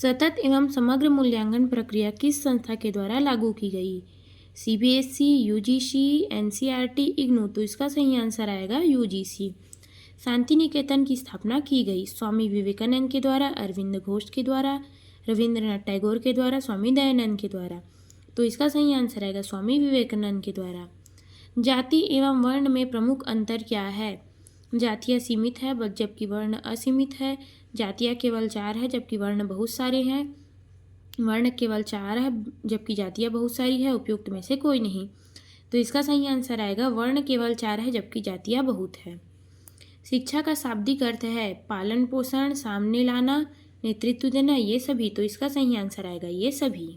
सतत एवं समग्र मूल्यांकन प्रक्रिया किस संस्था के द्वारा लागू की गई? CBSE, UGC, NCERT, IGNOU. तो इसका सही आंसर आएगा यूजीसी। शांति निकेतन की स्थापना की गई? स्वामी विवेकानंद के द्वारा, अरविंद घोष के द्वारा, रविंद्रनाथ टैगोर के द्वारा, स्वामी दयानंद के द्वारा। तो इसका सही आंसर आएगा स्वामी विवेकानंद के द्वारा। जाति एवं वर्ण में प्रमुख अंतर क्या है? जातियाँ सीमित है जबकि वर्ण असीमित है। जातियाँ केवल 4 है जबकि वर्ण बहुत सारे हैं। वर्ण केवल 4 है जबकि जातियाँ बहुत सारी है। उपयुक्त में से कोई नहीं। तो इसका सही आंसर आएगा वर्ण केवल 4 है जबकि जातियाँ बहुत है। शिक्षा का शाब्दिक अर्थ है पालन पोषण, सामने लाना, नेतृत्व देना, ये सभी। तो इसका सही आंसर आएगा ये सभी।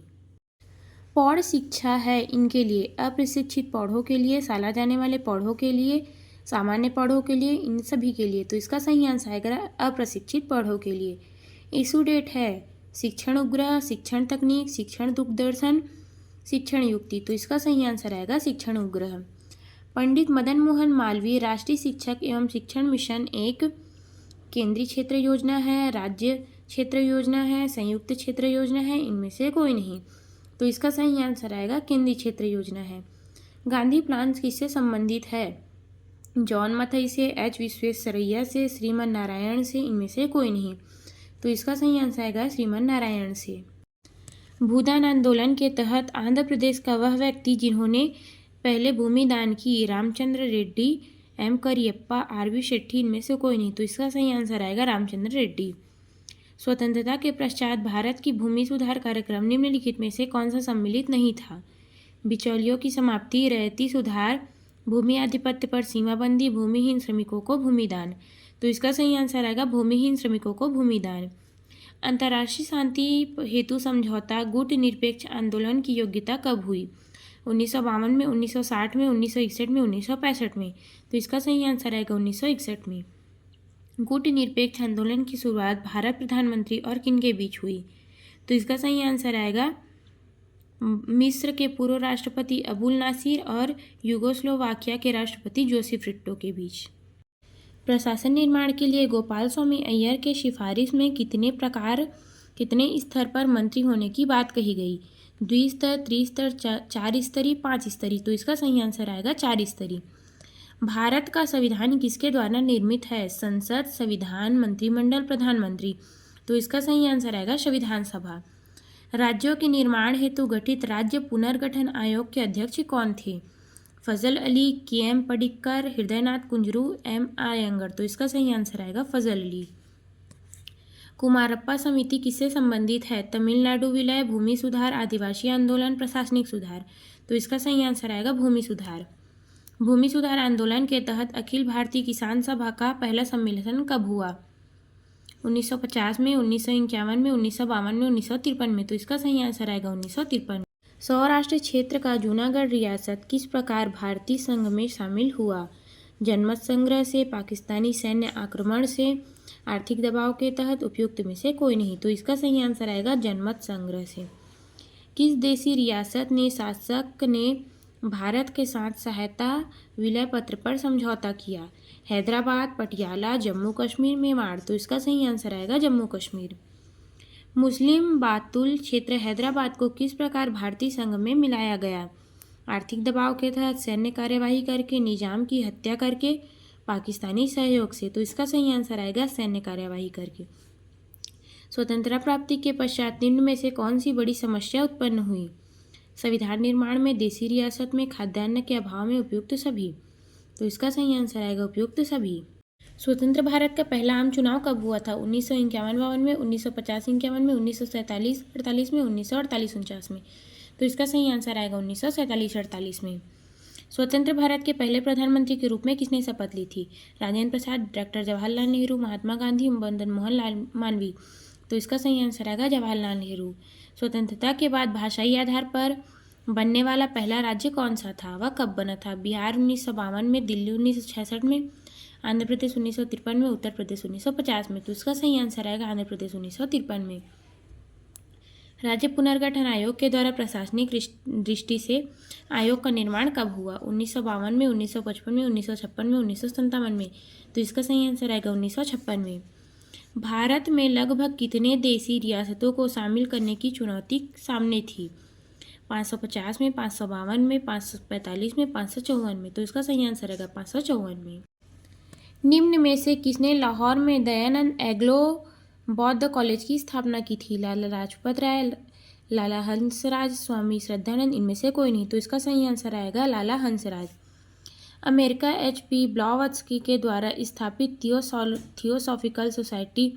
पौड़ शिक्षा है इनके लिए? अप्रशिक्षित पौड़ों के लिए, शाला जाने वाले पौड़ों के लिए, सामान्य पौड़ों के लिए, इन सभी के लिए। तो इसका सही आंसर आएगा अप्रशिक्षित पौड़ों के लिए। इशू डेट है शिक्षण उपग्रह, शिक्षण तकनीक, शिक्षण दूरदर्शन, शिक्षण युक्ति। तो इसका सही आंसर आएगा शिक्षण उपग्रह। पंडित मदन मोहन मालवीय राष्ट्रीय शिक्षक एवं शिक्षण मिशन एक केंद्रीय क्षेत्र योजना है, राज्य क्षेत्र योजना है, संयुक्त क्षेत्र योजना है, इनमें से कोई नहीं। तो इसका सही आंसर आएगा केंद्रीय क्षेत्र योजना है। गांधी प्लान्स किससे संबंधित है? जॉन मथई से, एच विश्वेश्वरैया से, श्रीमन नारायण से, इनमें से कोई नहीं। तो इसका सही आंसर आएगा श्रीमन नारायण से। भूदान आंदोलन के तहत आंध्र प्रदेश का वह व्यक्ति जिन्होंने पहले भूमि दान की? Ramchandra Reddy, M Kariappa, R V. शेट्टी, इनमें से कोई नहीं। तो इसका सही आंसर आएगा रामचंद्र रेड्डी। स्वतंत्रता के पश्चात भारत की भूमि सुधार कार्यक्रम निम्नलिखित में से कौन सा सम्मिलित नहीं था? बिचौलियों की समाप्ति, रैयती सुधार, भूमि आधिपत्य पर सीमाबंदी, भूमिहीन श्रमिकों को भूमिदान। तो इसका सही आंसर आएगा भूमिहीन श्रमिकों को भूमिदान। अंतर्राष्ट्रीय शांति हेतु समझौता गुट निरपेक्ष आंदोलन की योग्यता कब हुई? 1952 में, 1960 में, 1961 में, 1965 में। तो इसका सही आंसर आएगा 1961 में। गुट निरपेक्ष आंदोलन की शुरुआत भारत प्रधानमंत्री और किन के बीच हुई? तो इसका सही आंसर आएगा मिस्र के पूर्व राष्ट्रपति अबुल नासिर और यूगोस्लोवाकिया के राष्ट्रपति जोसेफ टिटो के बीच। प्रशासन निर्माण के लिए गोपाल स्वामी अय्यर के सिफारिश में कितने स्तर पर मंत्री होने की बात कही गई? द्विस्तर, त्रिस्तर, 4 स्तरीय, 5 स्तरीय। तो इसका सही आंसर आएगा 4 स्तरीय। भारत का संविधान किसके द्वारा निर्मित है? संसद, संविधान, मंत्रिमंडल, प्रधानमंत्री। तो इसका सही आंसर आएगा संविधान सभा। राज्यों के निर्माण हेतु गठित राज्य पुनर्गठन आयोग के अध्यक्ष कौन थे? फजल अली, के.एम. पडिक्कर, हृदयनाथ कुंजरू, एम.आर. अयंगर। तो इसका सही आंसर आएगा फजल अली। कुमारप्पा समिति किससे संबंधित है? तमिलनाडु विलय, भूमि सुधार, आदिवासी आंदोलन, प्रशासनिक सुधार। तो इसका सही आंसर आएगा भूमि सुधार। भूमि सुधार आंदोलन के तहत अखिल भारतीय किसान सभा का पहला सम्मेलन कब हुआ? 1950 में, 1951 में, 1952 में, 1953 में। तो इसका सही आंसर आएगा 1953। सौराष्ट्र क्षेत्र का जूनागढ़ रियासत किस प्रकार भारतीय संघ में शामिल हुआ? जनमत संग्रह से, पाकिस्तानी सैन्य आक्रमण से, आर्थिक दबाव के तहत, उपयुक्त में से कोई नहीं। तो इसका सही आंसर आएगा जनमत संग्रह से। किस देशी रियासत ने शासक ने भारत के साथ सहायता विलय पत्र पर समझौता किया? हैदराबाद, पटियाला, जम्मू कश्मीर, मेवाड़। तो इसका सही आंसर आएगा जम्मू कश्मीर। मुस्लिम बातुल क्षेत्र हैदराबाद को किस प्रकार भारतीय संघ में मिलाया गया? आर्थिक दबाव के तहत, सैन्य कार्यवाही करके, निजाम की हत्या करके, पाकिस्तानी सहयोग से। तो इसका सही आंसर आएगा सैन्य कार्यवाही करके। स्वतंत्रता प्राप्ति के पश्चात निम्न में से कौन सी बड़ी समस्या उत्पन्न हुई? संविधान निर्माण में, देशी रियासत में, खाद्यान्न के अभाव में, उपयुक्त सभी। तो इसका सही आंसर आएगा उपयुक्त सभी। स्वतंत्र भारत का पहला आम चुनाव कब हुआ था? 1951-52 में, 1950-51 में, 1947-48 में, 1948-49 में। तो इसका सही आंसर आएगा 1947-48 में। स्वतंत्र भारत के पहले प्रधानमंत्री के रूप में किसने शपथ ली थी? राजेंद्र प्रसाद, डॉक्टर जवाहरलाल नेहरू, महात्मा गांधी, मदन मोहन मालवीय। तो इसका सही आंसर आएगा जवाहरलाल नेहरू। स्वतंत्रता के बाद भाषाई आधार पर बनने वाला पहला राज्य कौन सा था? वह कब बना था? बिहार 1952 में, दिल्ली 1966 में, आंध्र प्रदेश 1953 में, उत्तर प्रदेश 1950 में। तो इसका सही आंसर आएगा आंध्र प्रदेश 1953 में। राज्य पुनर्गठन आयोग के द्वारा प्रशासनिक दृष्टि से आयोग का निर्माण कब हुआ? 1952 में, 1955 में, 1956 में, 1957 में। तो इसका सही आंसर आएगा 1956 में। भारत में लगभग कितने देसी रियासतों को शामिल करने की चुनौती सामने थी? 550 में, 552 में, 545 में, 554 में। तो इसका सही आंसर रहेगा 554 में। निम्न में से किसने लाहौर में दयानंद एग्लो बौद्ध कॉलेज की स्थापना की थी? लाला लाजपत राय, लाला हंसराज, स्वामी श्रद्धानंद, इनमें से कोई नहीं। तो इसका सही आंसर आएगा लाला हंसराज। अमेरिका HP ब्लॉवत्स्की के द्वारा स्थापित थियोसॉफिकल सोसाइटी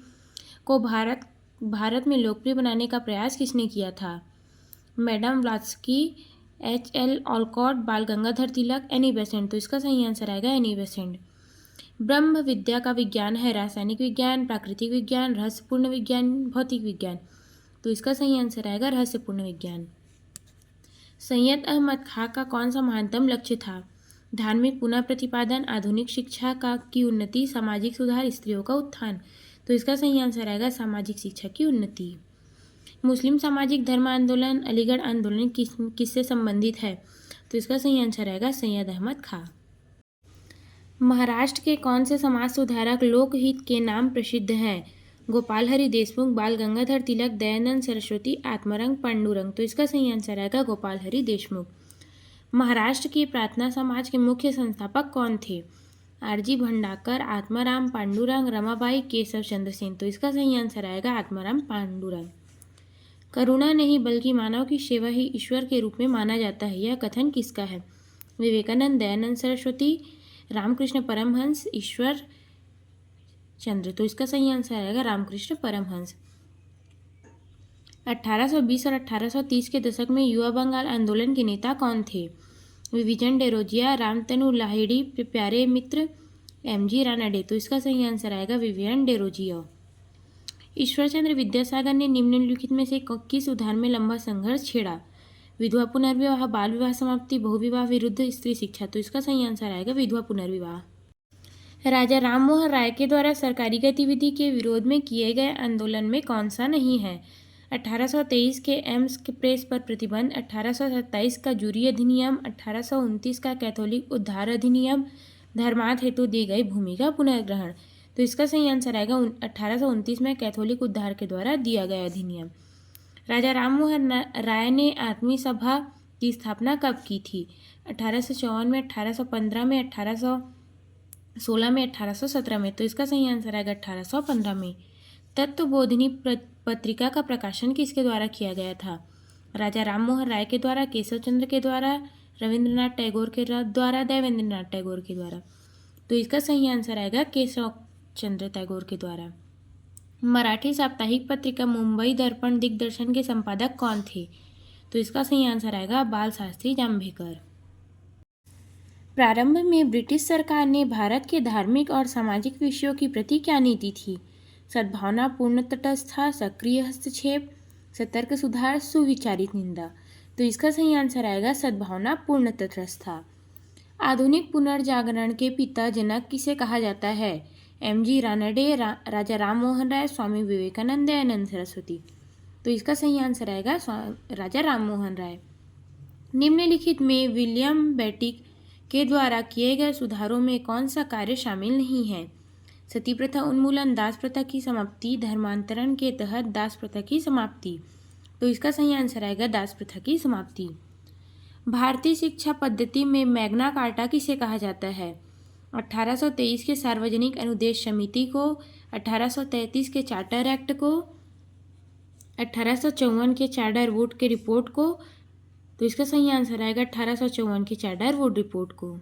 को भारत में लोकप्रिय बनाने का प्रयास किसने किया था? मैडम ब्लॉवत्स्की, HL ऑलकॉट, बाल गंगाधर तिलक, एनी बेसेंट। तो इसका सही आंसर आएगा एनी बेसेंट। ब्रह्म विद्या का विज्ञान है रासायनिक विज्ञान, प्राकृतिक विज्ञान, रहस्यपूर्ण विज्ञान, भौतिक विज्ञान। तो इसका सही आंसर आएगा रहस्यपूर्ण विज्ञान। सैयद अहमद खां का कौन सा महानतम लक्ष्य था? धार्मिक पुनः प्रतिपादन, आधुनिक शिक्षा की उन्नति, सामाजिक सुधार, स्त्रियों का उत्थान। तो इसका सही आंसर आएगा सामाजिक शिक्षा की उन्नति। मुस्लिम सामाजिक धर्म आंदोलन, अलीगढ़ आंदोलन किससे संबंधित है? तो इसका सही आंसर आएगा सैयद अहमद खां। महाराष्ट्र के कौन से समाज सुधारक लोकहित के नाम प्रसिद्ध हैं? गोपाल हरि देशमुख, बाल गंगाधर तिलक, दयानंद सरस्वती, आत्माराम पांडुरंग। तो इसका सही आंसर आएगा गोपाल हरि देशमुख। महाराष्ट्र के प्रार्थना समाज के मुख्य संस्थापक कौन थे? RG भंडारकर, आत्माराम पांडुरंग, रमाबाई, केशव चंद्र सेन। तो इसका सही आंसर आएगा आत्माराम पांडुरंग। करुणा नहीं बल्कि मानव की सेवा ही ईश्वर के रूप में माना जाता है, यह कथन किसका है? विवेकानंद, दयानंद सरस्वती, रामकृष्ण परमहंस, ईश्वर चंद्र। तो इसका सही आंसर आएगा रामकृष्ण परमहंस। 1820 और 1830 के दशक में युवा बंगाल आंदोलन के नेता कौन थे? विजन डेरोजिया, रामतनु लाहिड़ी, प्यारे मित्र, MG रानडे। तो इसका सही आंसर आएगा विवियन डेरोजिया। ईश्वरचंद्र विद्यासागर ने निम्नलिखित में से किस उद्यान में लंबा संघर्ष छेड़ा? विधवा पुनर्विवाह, बाल विवाह समाप्ति, बहुविवाह विरुद्ध स्त्री शिक्षा। तो इसका सही आंसर आएगा विधवा पुनर्विवाह। राजा राममोहन राय के द्वारा सरकारी गतिविधि के विरोध में किए गए आंदोलन में कौन सा नहीं है? 1823 के एम्स प्रेस पर प्रतिबंध, 1827 का जूरी अधिनियम, 1829 का कैथोलिक उद्धार अधिनियम, धर्मार्थ हेतु दी गई भूमि का पुनर्ग्रहण। तो इसका सही आंसर आएगा 1829 में कैथोलिक उद्धार के द्वारा दिया गया अधिनियम। राजा राममोहन राय ने आत्मीय सभा की स्थापना कब की थी? 1854 में, 1815 में, 1816 में, 1817 में। तो इसका सही आंसर आएगा 1815 में। तत्वबोधिनी पत्रिका का प्रकाशन किसके द्वारा किया गया था? राजा राममोहन राय के द्वारा, केशव चंद्र के द्वारा, रविंद्रनाथ टैगोर के द्वारा, देवेंद्रनाथ टैगोर के द्वारा। तो इसका सही आंसर आएगा केशव चंद्र टैगोर के द्वारा। मराठी साप्ताहिक पत्रिका मुंबई दर्पण दिग्दर्शन के संपादक कौन थे? तो इसका सही आंसर आएगा बाल शास्त्री जांभेकर। प्रारंभ में ब्रिटिश सरकार ने भारत के धार्मिक और सामाजिक विषयों की प्रति क्या नीति थी? सद्भावनापूर्ण तटस्था, सक्रिय हस्तक्षेप, सतर्क सुधार, सुविचारित निंदा। तो इसका सही आंसर आएगा सद्भावनापूर्ण तटस्था। आधुनिक पुनर्जागरण के पिता जनक किसे कहा जाता है? MG रानडे, राजा राममोहन राय, स्वामी विवेकानंद, दयानंद सरस्वती। तो इसका सही आंसर आएगा राजा राममोहन राय। निम्नलिखित में विलियम बेटिक के द्वारा किए गए सुधारों में कौन सा कार्य शामिल नहीं है? सती प्रथा उन्मूलन, दास प्रथा की समाप्ति, धर्मांतरण के तहत दास प्रथा की समाप्ति। तो इसका सही आंसर आएगा दास प्रथा की समाप्ति। भारतीय शिक्षा पद्धति में मैग्ना कार्टा किसे कहा जाता है? 1823 के सार्वजनिक अनुदेश समिति को, 1833 के चार्टर एक्ट को, 1854 के चार्टर वुड के रिपोर्ट को। तो इसका सही आंसर आएगा 1854 की चार्टर वुड रिपोर्ट को।